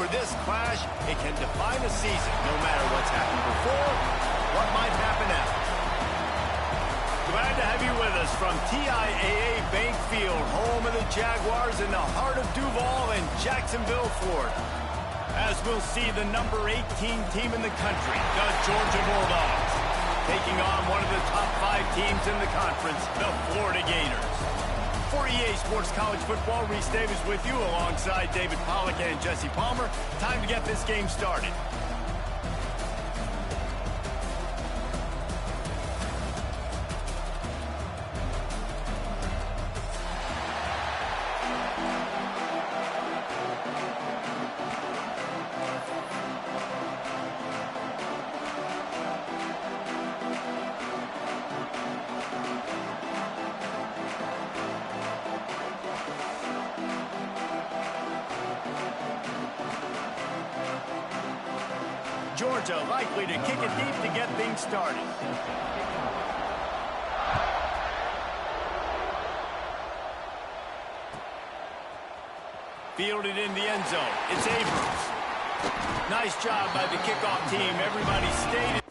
for this clash, it can define a season, no matter what's happened before, what might happen after. Glad to have you with us from TIAA Bank Field, home of the Jaguars in the heart of Duval and Jacksonville, Florida. As we'll see the number 18 team in the country, the Georgia Bulldogs, taking on one of the top 5 teams in the conference, the Florida Gators. For EA Sports College Football, Reese Davis with you alongside David Pollack and Jesse Palmer. Time to get this game started. Georgia likely to kick it deep to get things started. Fielded in the end zone. It's Abrams. Nice job by the kickoff team. Everybody stayed.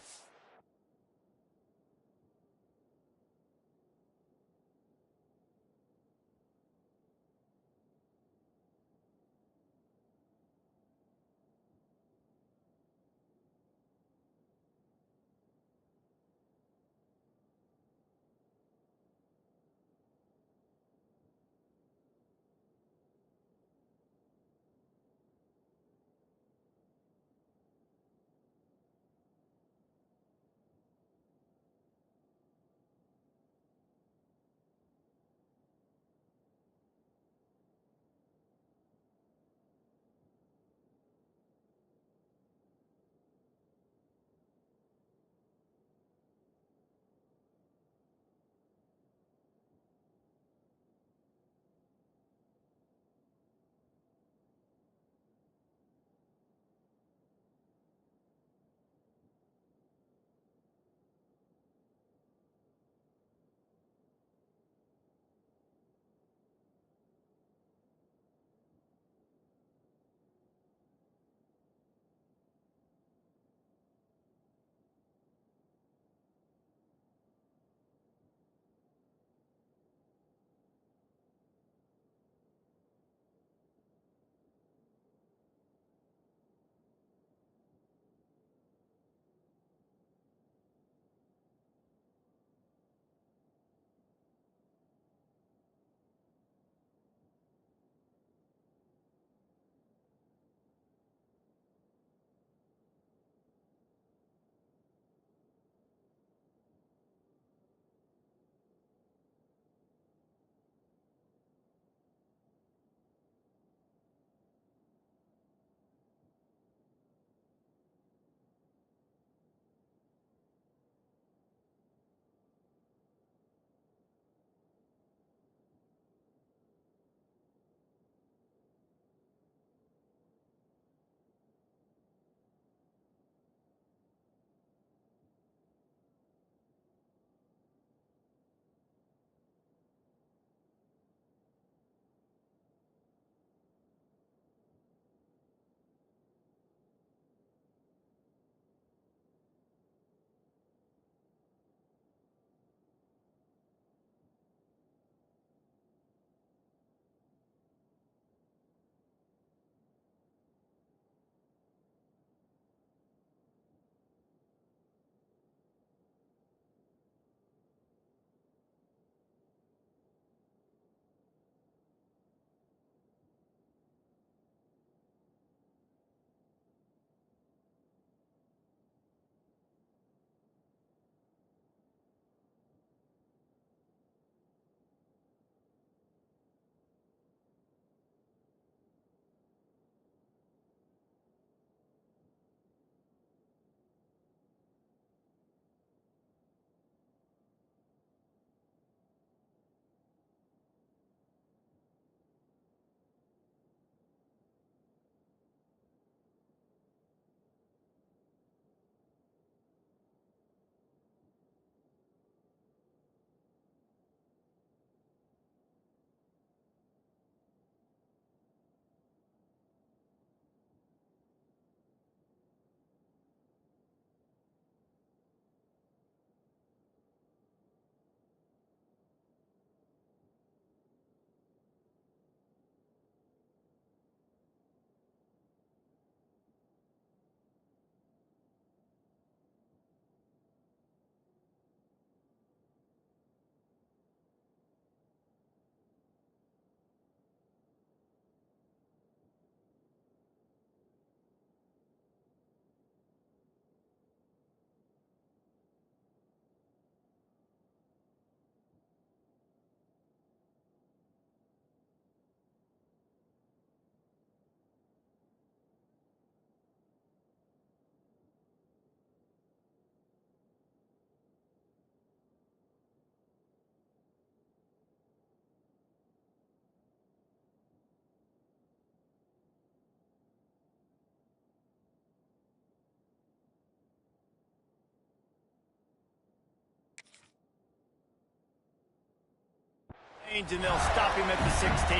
And they'll stop him at the 16.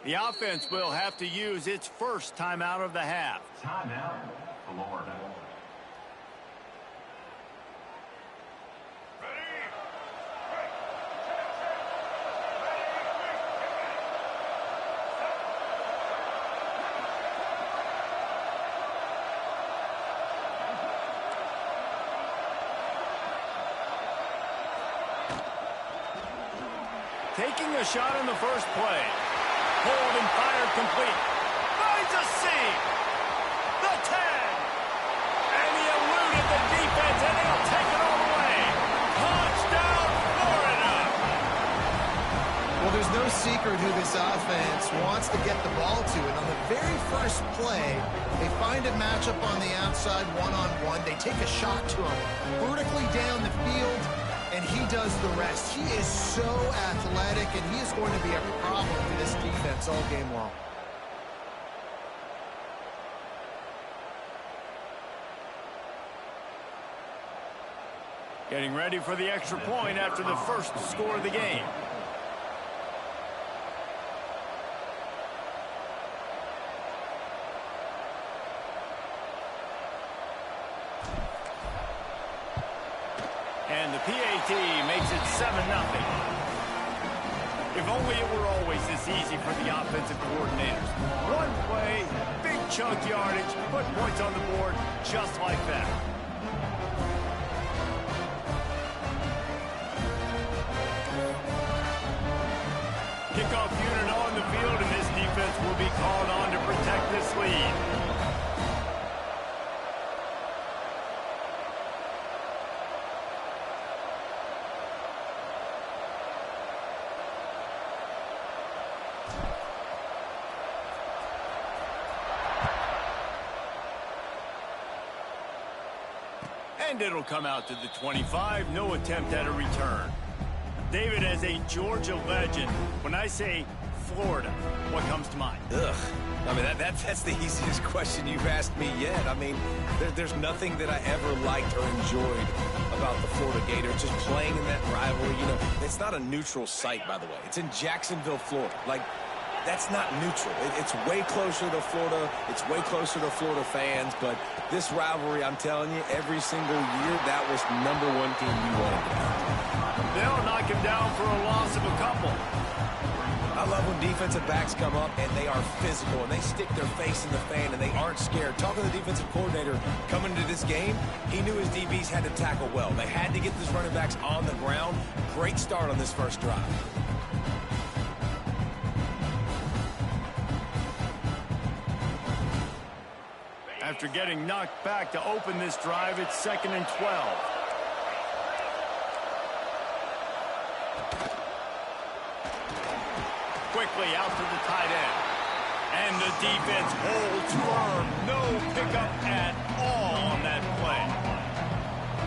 The offense will have to use its first timeout of the half. Timeout, Florida. Taking a shot in the first play. Hold and fire complete. Finds a seam. The 10. And he eluded the defense, and he'll take it all the way. Touchdown, Florida. Well, there's no secret who this offense wants to get the ball to. And on the very first play, they find a matchup on the outside, one-on-one. They take a shot to him vertically down the field, and he does the rest. He is so athletic, and he is going to be a problem for this defense all game long. Getting ready for the extra point after the first score of the game. And the PAT makes it 7-0. If only it were always this easy for the offensive coordinators. One play, big chunk yardage, put points on the board just like that. Kickoff unit on the field, and this defense will be called on to protect this lead. And it'll come out to the 25. No attempt at a return. David, as a Georgia legend, when I say Florida, what comes to mind? Ugh. I mean, that's the easiest question you've asked me yet. I mean, there's nothing that I ever liked or enjoyed about the Florida Gators. Just playing in that rivalry, you know, it's not a neutral site, by the way. It's in Jacksonville, Florida. Like, that's not neutral. It's way closer to Florida. It's way closer to Florida fans. But this rivalry, I'm telling you, every single year, that was #1 team you wanted to beat. They'll knock him down for a loss of a couple. I love when defensive backs come up and they are physical and they stick their face in the fan and they aren't scared. Talking to the defensive coordinator coming into this game, he knew his DBs had to tackle well. They had to get these running backs on the ground. Great start on this first drive. After getting knocked back to open this drive, it's 2nd and 12. Quickly out to the tight end. And the defense holds firm. No pickup at all on that play.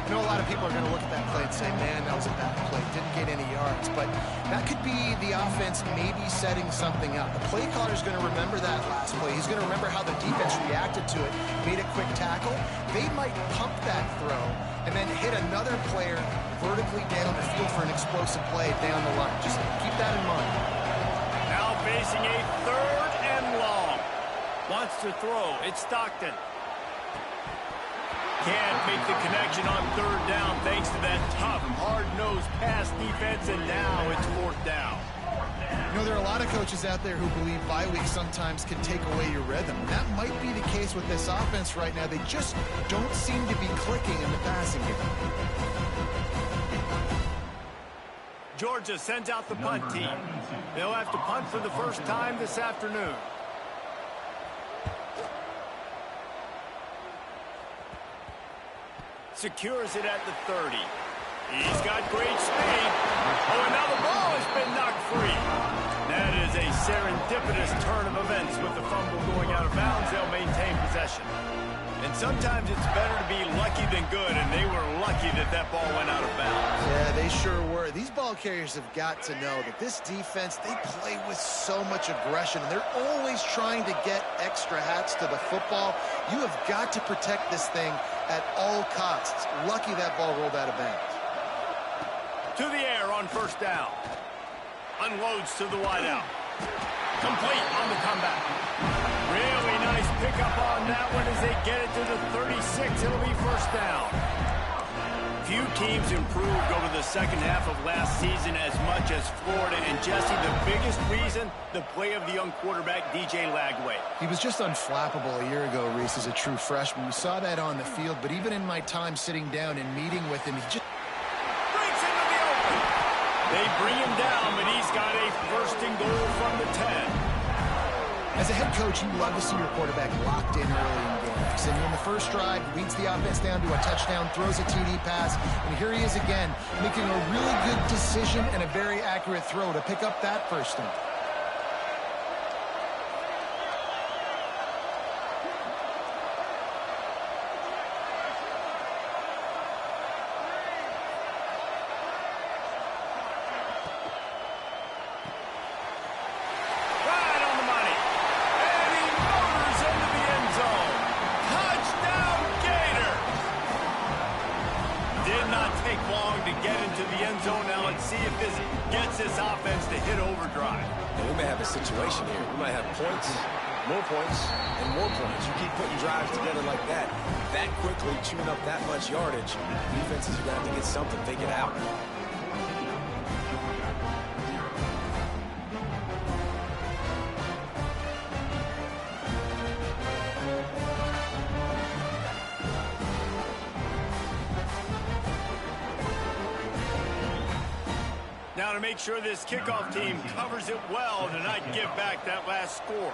I know a lot of people are going to look at that play and say, man, that was a bad play. Didn't get any yards. But that could be the offense maybe setting something up. The play caller is going to remember that last play. He's going to remember how the defense reacted to it, made a quick tackle. They might pump that throw and then hit another player vertically down the field for an explosive play down the line. Just keep that in mind. Now facing a 3rd and long. Wants to throw. It's Stockton. Can't make the connection on 3rd down thanks to that tough, hard-nosed pass defense, and now it's 4th down. You know, there are a lot of coaches out there who believe bye weeks sometimes can take away your rhythm. That might be the case with this offense right now. They just don't seem to be clicking in the passing game. Georgia sends out the punt team. They'll have to punt for the first time this afternoon. Secures it at the 30. He's got great speed. Oh, and now the ball has been knocked free. That is a serendipitous turn of events. With the fumble going out of bounds, they'll maintain possession. And sometimes it's better to be lucky than good, and they were lucky that that ball went out of bounds. Yeah, they sure were. These ball carriers have got to know that this defense, they play with so much aggression, and they're always trying to get extra hats to the football. You have got to protect this thing at all costs. Lucky that ball rolled out of bounds. To the air on first down. Unloads to the wideout. Complete on the comeback. Really nice pickup on that one as they get it to the 36. It'll be first down. Few teams improved over the second half of last season as much as Florida. And Jesse, the biggest reason, the play of the young quarterback, DJ Lagway. He was just unflappable a year ago, Reese, as a true freshman. You saw that on the field, but even in my time sitting down and meeting with him, he just breaks into the open. They bring him down, but he's got a first and goal from the 10. As a head coach, you love to see your quarterback locked in early in games. And in the first drive, leads the offense down to a touchdown, throws a TD pass, and here he is again, making a really good decision and a very accurate throw to pick up that first down. Situation here. We might have points, and more points. You keep putting drives together like that quickly, chewing up that much yardage, defenses are going to have to get something figured out. Now to make sure this kickoff team covers it well to not give back that last score.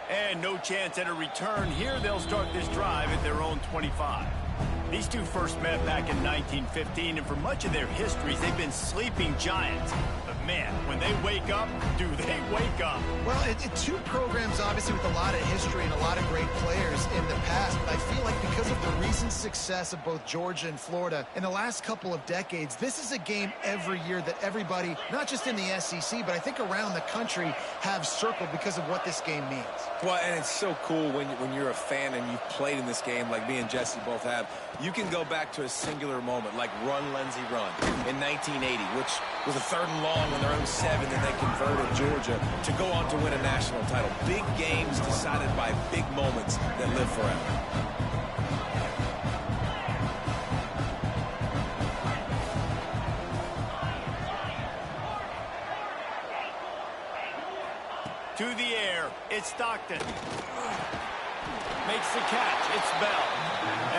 And no chance at a return. Here they'll start this drive at their own 25. These two first met back in 1915, and for much of their histories, they've been sleeping giants. But man, when they wake up, do they wake up? Well, two programs, obviously, with a lot of history and a lot of great players in the past. But I feel like because of the recent success of both Georgia and Florida in the last couple of decades, this is a game every year that everybody, not just in the SEC, but I think around the country, have circled because of what this game means. Well, and it's so cool when you're a fan and you've played in this game like me and Jesse both have. You can go back to a singular moment like Run, Lindsey, Run in 1980, which was a 3rd and long on their own 7, and they converted Georgia to go on to win a national title. Big games decided by big moments that live forever. To the air, it's Stockton. Makes the catch, it's Bell.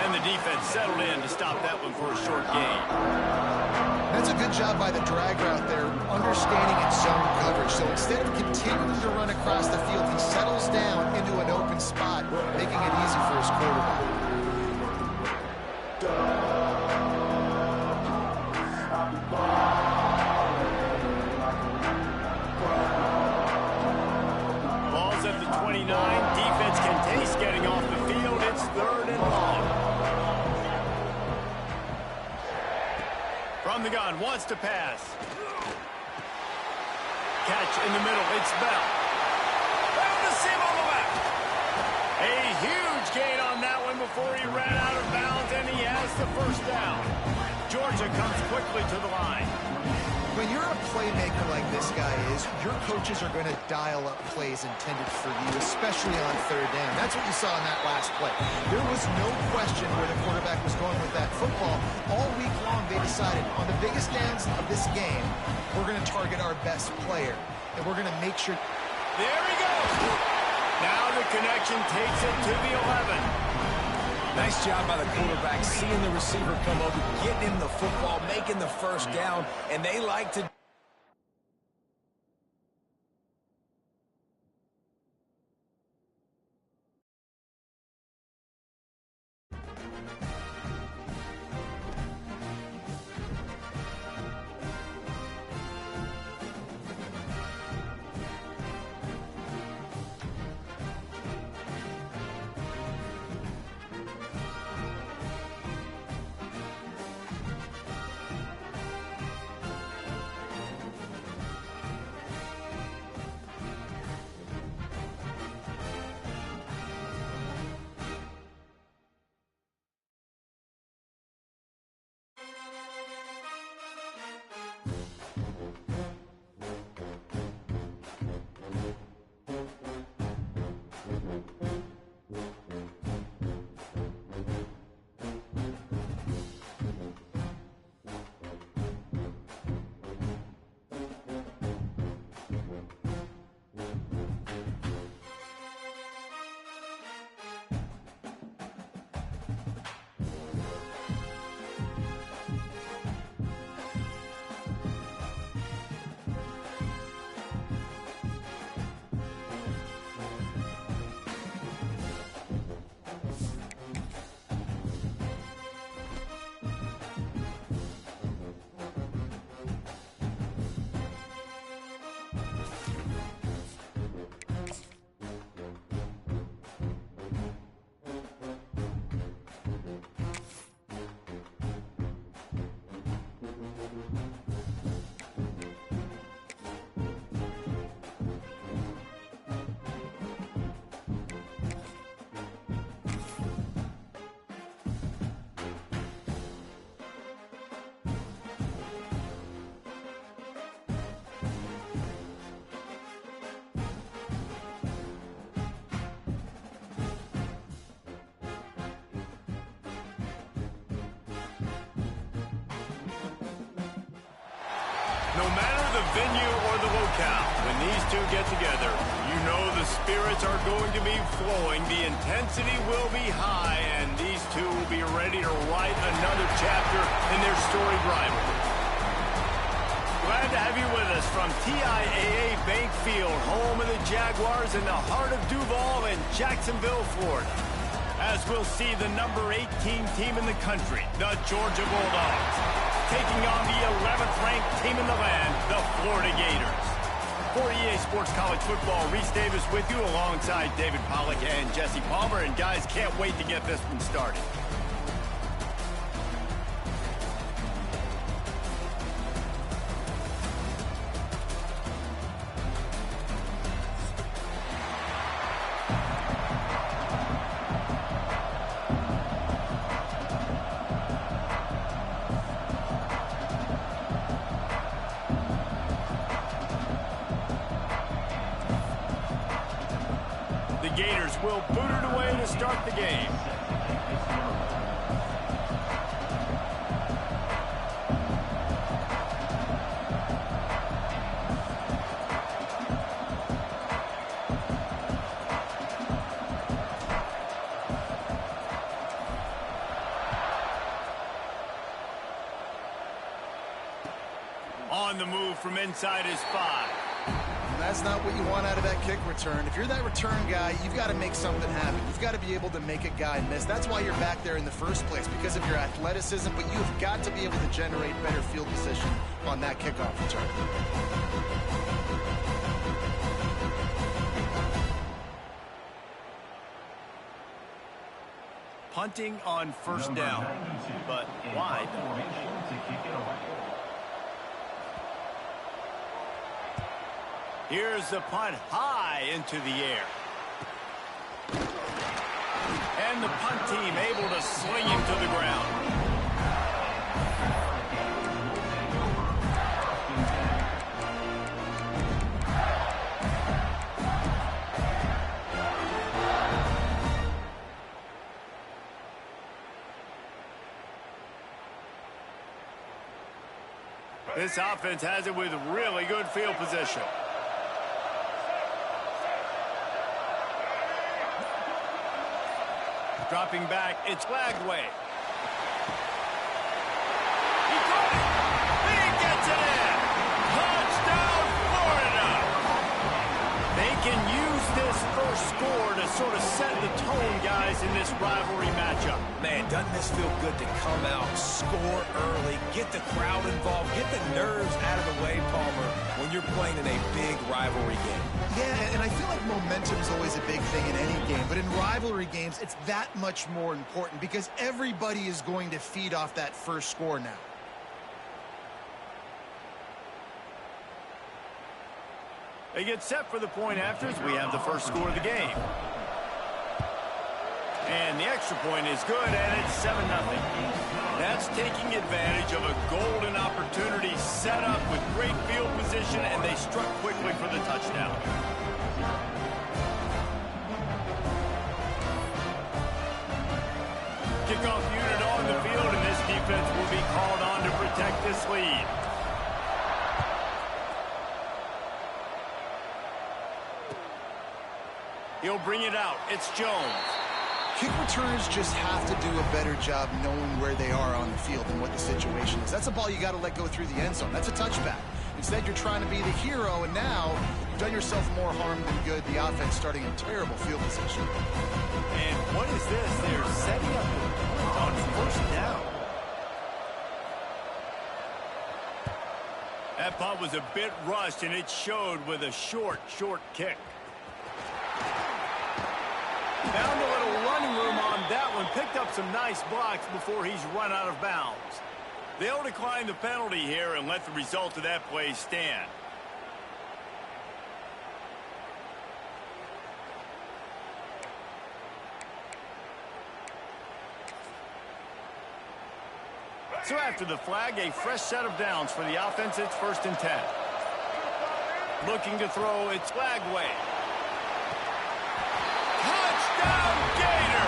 And the defense settled in to stop that one for a short gain. That's a good job by the drag route there, understanding its zone coverage. So instead of continuing to run across the field, he settles down into an open spot, making it easy for his quarterback. Ball's at the 29. Defense can taste getting off the field. It's 3rd and long. From the gun, wants to pass. Catch in the middle, it's Bell. Found the seam on the left. A huge gain on that one before he ran out of bounds, and he has the first down. Georgia comes quickly to the line. When you're a playmaker like this guy is, your coaches are going to dial up plays intended for you, especially on 3rd down. That's what you saw in that last play. There was no question where the quarterback was going with that football. All week long, they decided on the biggest downs of this game, we're going to target our best player, and we're going to make sure. There he goes. Now the connection takes it to the 11. Nice job by the quarterback, seeing the receiver come over, getting him the football, making the first down, and they like to No matter the venue or the locale, when these two get together, you know the spirits are going to be flowing, the intensity will be high, and these two will be ready to write another chapter in their storied rivalry. Glad to have you with us from TIAA Bank Field, home of the Jaguars in the heart of Duval in Jacksonville, Florida. As we'll see the number 18 team in the country, the Georgia Bulldogs, taking on the 11th ranked team in the land, the Florida Gators. For EA Sports College Football, Reese Davis with you alongside David Pollack and Jesse Palmer. And guys, can't wait to get this one started. The Gators will boot it away to start the game. On the move from inside his 5. That's not what you want out of that kick return. If you're that return guy, you've got to make something happen. You've got to be able to make a guy miss. That's why you're back there in the first place, because of your athleticism, but you've got to be able to generate better field position on that kickoff return. Punting on first down, but wide. Here's the punt high into the air. And the punt team able to sling him to the ground. This offense has it with really good field position. Dropping back, it's flagged away. He got it! He gets it in! Touchdown, Florida! They can use this first score to sort of set the tone, guys, in this rivalry matchup. Man, doesn't this feel good to come out, score early, get the crowd involved, get the nerves out of the way, Palmer, when you're playing in a big rivalry game. Yeah, and I feel like momentum is always a big thing in any game, but in rivalry games, it's that much more important because everybody is going to feed off that first score now. They get set for the point after as we have the first score of the game. And the extra point is good, and it's 7-0. That's taking advantage of a golden opportunity set up great field position, and they struck quickly for the touchdown. Kickoff unit on the field, and this defense will be called on to protect this lead. He'll bring it out. It's Jones. Kick returners just have to do a better job knowing where they are on the field and what the situation is. That's a ball you got to let go through the end zone. That's a touchback. Instead, you're trying to be the hero, and now you've done yourself more harm than good. The offense starting in terrible field position. And what is this? They're setting up on first down. That punt was a bit rushed, and it showed with a short kick. Found a little running room on that one. Picked up some nice blocks before he's run out of bounds. They'll decline the penalty here and let the result of that play stand. So after the flag, a fresh set of downs for the offense. It's 1st and 10. Looking to throw, it's Flagway. Touchdown Gator!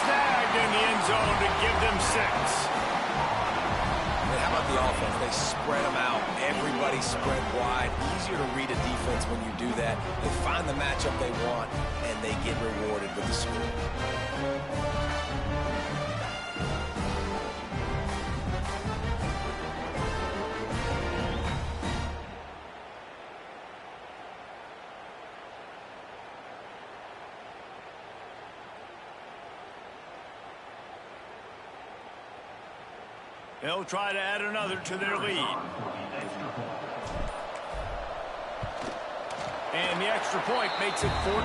Snagged in the end zone to give them 6. How about the offense? They spread them out. Everybody spread wide. Easier to read a defense when you do that. They find the matchup they want, and they get rewarded with the score. They'll try to add another to their lead. And the extra point makes it 14-0.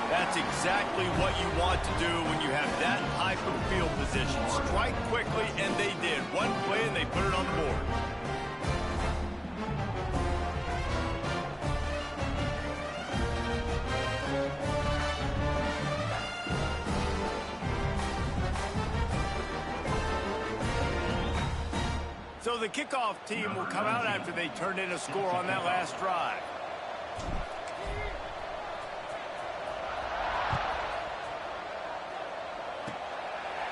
That's exactly what you want to do when you have that type of field position. Strike quickly, and they did. One play, and they put it on the board. So the kickoff team will come out after they turned in a score on that last drive.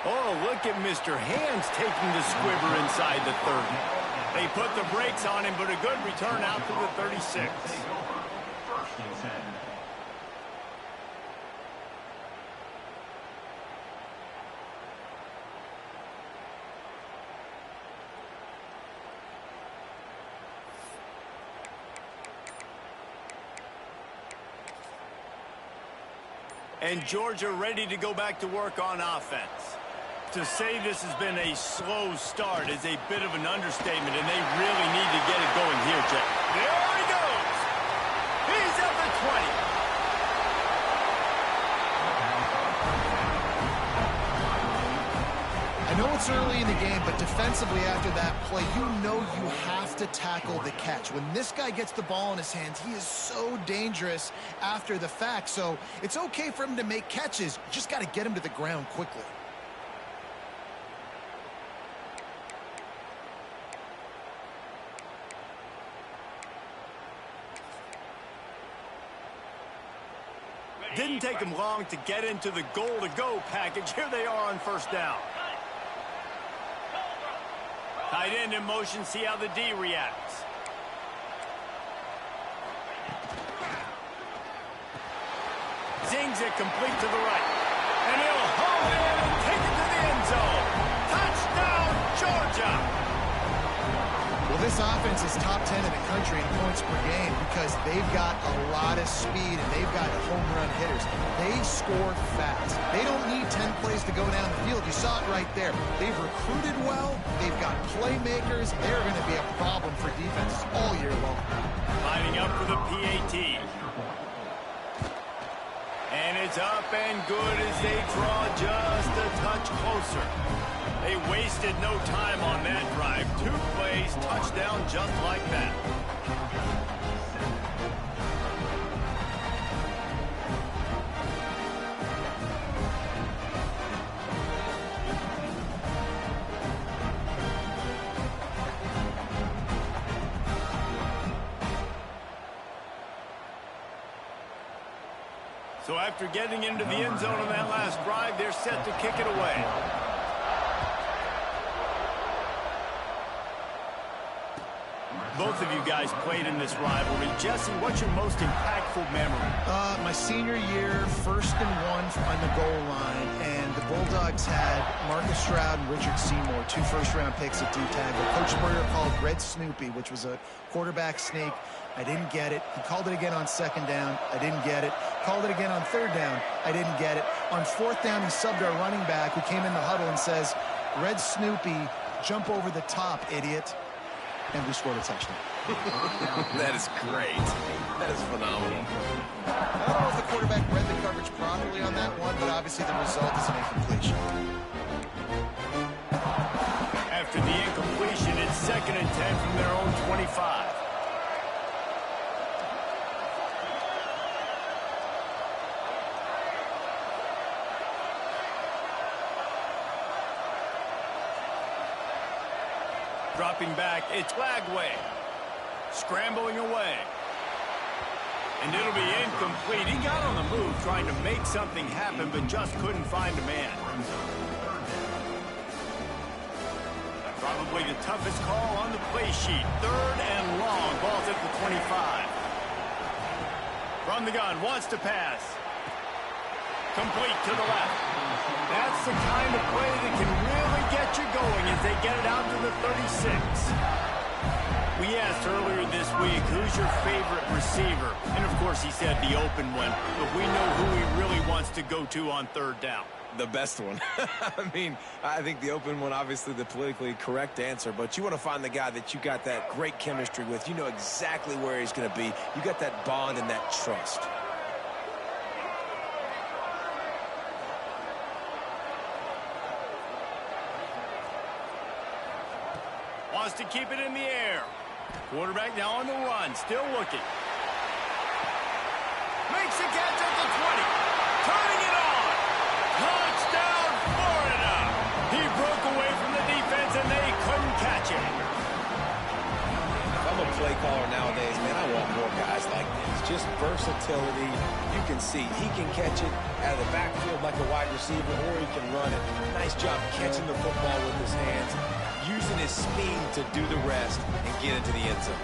Oh, look at Mr. Hands taking the squibber inside the 30. They put the brakes on him, but a good return out to the 36. And Georgia ready to go back to work on offense. To say this has been a slow start is a bit of an understatement, and they really need to get it going here, Jeff. There he goes. He's at the 20. I know it's early in the game, but defensively after that play, you know you have to tackle the catch. When this guy gets the ball in his hands, he is so dangerous after the fact. So it's okay for him to make catches. You just got to get him to the ground quickly. Didn't take him long to get into the goal-to-go package. Here they are on first down. Tight end in motion, see how the D reacts. Zings it complete to the right. And he'll home in and take it to the end zone. Touchdown, Georgia! Well, this offense is top 10 in the country in points per game because they've got a lot of speed and they've got home run hitters. They score fast. They don't need 10 plays to go down the field. You saw it right there. They've recruited well. They've got playmakers. They're going to be a problem for defenses all year long. Lining up for the PAT. And it's up and good as they draw just a touch closer. They wasted no time on that drive. 2 plays, touchdown just like that. So after getting into the end zone on that last drive, they're set to kick it away. Both of you guys played in this rivalry. Jesse, what's your most impactful memory? My senior year, 1st and 1 on the goal line, and the Bulldogs had Marcus Stroud and Richard Seymour, 2 first-round picks at D-tackle. Coach Spurrier called Red Snoopy, which was a quarterback sneak. I didn't get it. He called it again on 2nd down. I didn't get it. Called it again on 3rd down. I didn't get it. On 4th down, he subbed our running back, who came in the huddle and says, "Red Snoopy, jump over the top, idiot." And we scored a touchdown. That is great. That is phenomenal. I don't know if the quarterback read the coverage properly on that one, but obviously the result is an incompletion. After the incompletion, it's 2nd and 10 from their own 25. Dropping back, it's Lagway. Scrambling away. And it'll be incomplete. He got on the move trying to make something happen, but just couldn't find a man. Probably the toughest call on the play sheet. 3rd and long. Ball's at the 25. From the gun, wants to pass. Complete to the left. That's the kind of play that can really get you going as they get it out to the 36. We asked earlier this week, who's your favorite receiver? And, of course, he said the open one. But we know who he really wants to go to on 3rd down. The best one. I mean, I think the open one, obviously the politically correct answer, but you want to find the guy that you got that great chemistry with. You know exactly where he's going to be. You got that bond and that trust. Wants to keep it in the air. Quarterback now on the run, still looking. Makes a catch at the 20. Turning it on. Touchdown, Florida. He broke away from the defense, and they couldn't catch him. If I'm a play caller nowadays, man, I want more guys like this. Just versatility. You can see he can catch it out of the backfield like a wide receiver, or he can run it. Nice job catching the football with his hands, using his speed to do the rest and get into the end zone.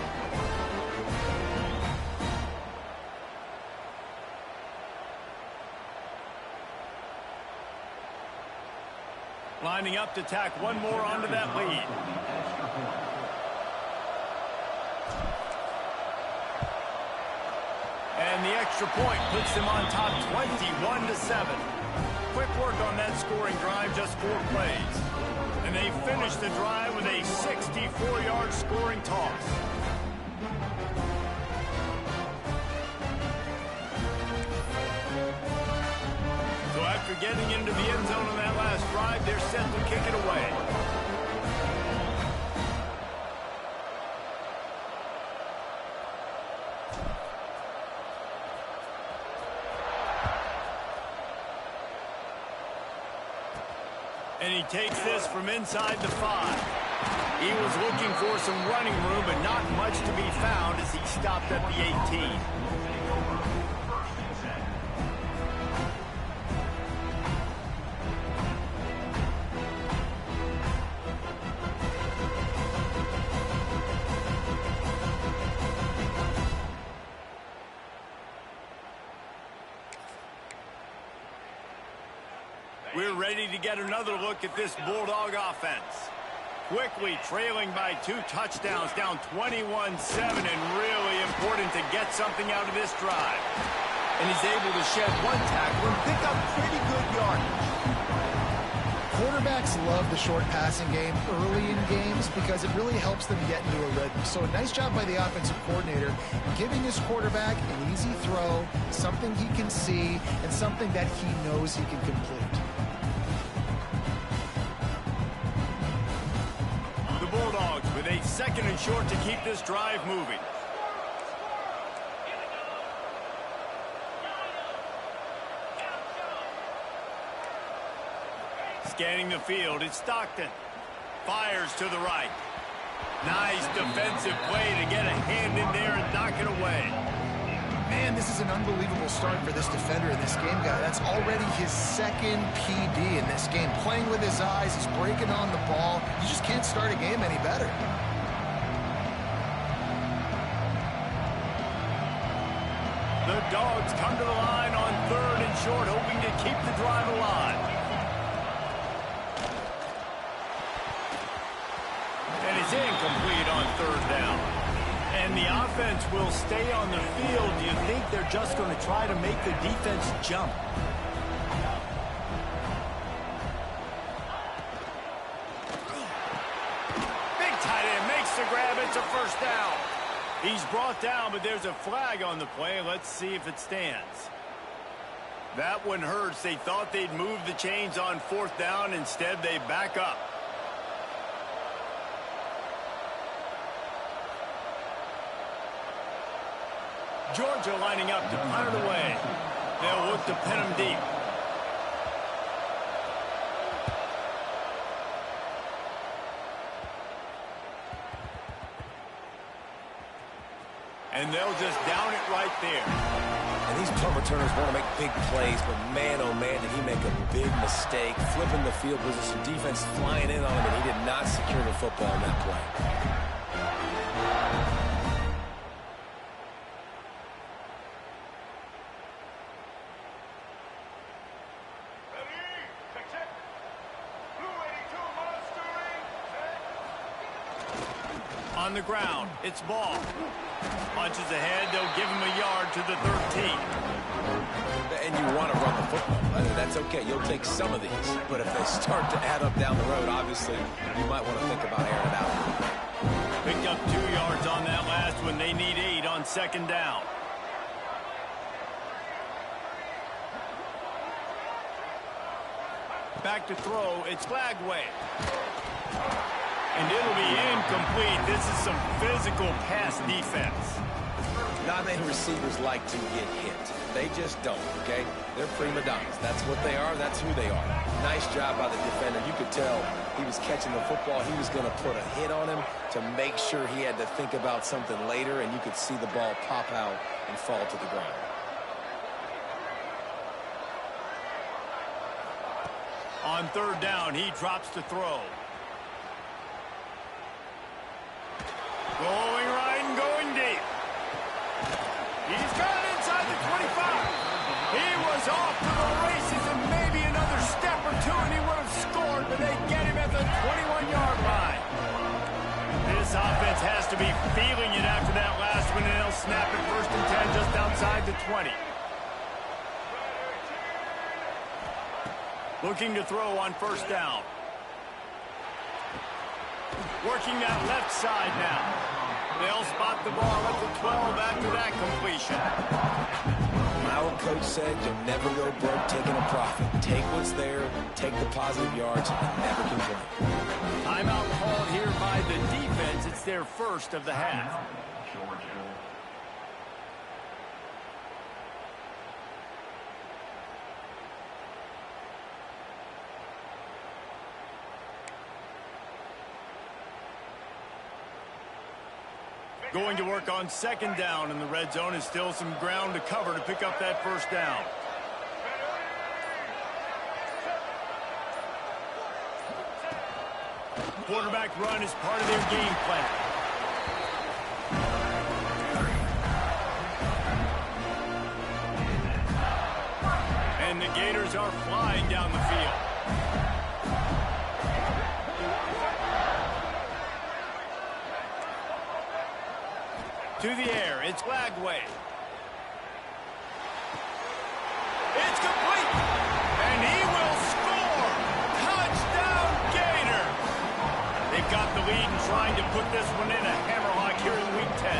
Lining up to tack one more onto that lead. And the extra point puts them on top 21-7. Quick work on that scoring drive, just 4 plays. And they finish the drive with a 64-yard scoring toss. So after getting into the end zone on that last drive, they're set to kick it away. And he takes this from inside the 5. He was looking for some running room, but not much to be found as he stopped at the 18. We're ready to get another look at this Bulldog offense. Quickly trailing by 2 touchdowns, down 21-7, and really important to get something out of this drive. And he's able to shed 1 tackle and pick up pretty good yardage. Quarterbacks love the short passing game early in games because it really helps them get into a rhythm. So a nice job by the offensive coordinator giving his quarterback an easy throw, something he can see, and something that he knows he can complete. Bulldogs with a 2nd and short to keep this drive moving. Scanning the field, it's Stockton. Fires to the right. Nice defensive play to get a hand in there and knock it away. Man, this is an unbelievable start for this defender in this game, guy. That's already his second PD in this game. Playing with his eyes, he's breaking on the ball. You just can't start a game any better. The Dogs come to the line on 3rd and short, hoping to keep the drive alive. And it's incomplete on 3rd down. And the offense will stay on the field. Do you think they're just going to try to make the defense jump? Big tight end makes the grab. It's a first down. He's brought down, but there's a flag on the play. Let's see if it stands. That one hurts. They thought they'd move the chains on 4th down. Instead, they back up. Georgia lining up to punt it away. They'll look to pin him deep. And they'll just down it right there. And these punt returners want to make big plays, but man, oh man, did he make a big mistake. Flipping the field position, defense flying in on him, and he did not secure the football on that play. On the ground, it's ball. Punches ahead, they'll give him a yard to the 13. And you want to run the football. I mean, that's okay. You'll take some of these. But if they start to add up down the road, obviously, you might want to think about airing it out. Picked up 2 yards on that last one. They need 8 on 2nd down. Back to throw, it's Flagway. And it'll be incomplete. This is some physical pass defense. Not many receivers like to get hit. They just don't, okay? They're prima donnas. That's what they are. That's who they are. Nice job by the defender. You could tell he was catching the football. He was going to put a hit on him to make sure he had to think about something later, and you could see the ball pop out and fall to the ground. On 3rd down, he drops to throw. Going right and going deep. He's got it inside the 25. He was off to the races and maybe another step or two and he would have scored, but they get him at the 21-yard line. This offense has to be feeling it after that last one, and they'll snap it 1st and 10 just outside the 20. Looking to throw on 1st down. Working that left side now. They'll spot the ball at the 12 after that completion. My old coach said you'll never go broke taking a profit. Take what's there, take the positive yards, and never complain. Timeout called here by the defense. It's their first of the half. Georgia. Going to work on 2nd down, and the red zone is still some ground to cover to pick up that 1st down. Quarterback run is part of their game plan. And the Gators are flying down the field. To the air, it's Flagway. It's complete, and he will score. Touchdown, Gators. They've got the lead and trying to put this one in a hammerlock here in Week 10.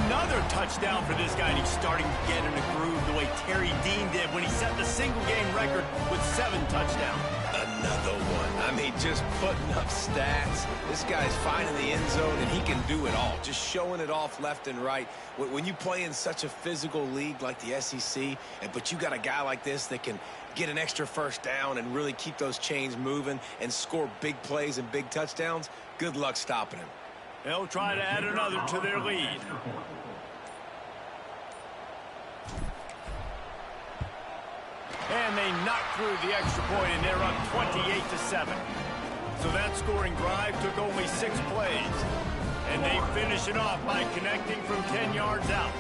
Another touchdown for this guy, and he's starting to get in a groove the way Terry Dean did when he set the single-game record with 7 touchdowns. Another one. I mean, just putting up stats. This guy's finding the end zone, and he can do it all. Just showing it off left and right. When you play in such a physical league like the SEC, but you got a guy like this that can get an extra 1st down and really keep those chains moving and score big plays and big touchdowns, good luck stopping him. They'll try to add another to their lead. And they knocked through the extra point, and they're up 28-7. So that scoring drive took only 6 plays. And they finish it off by connecting from 10 yards out.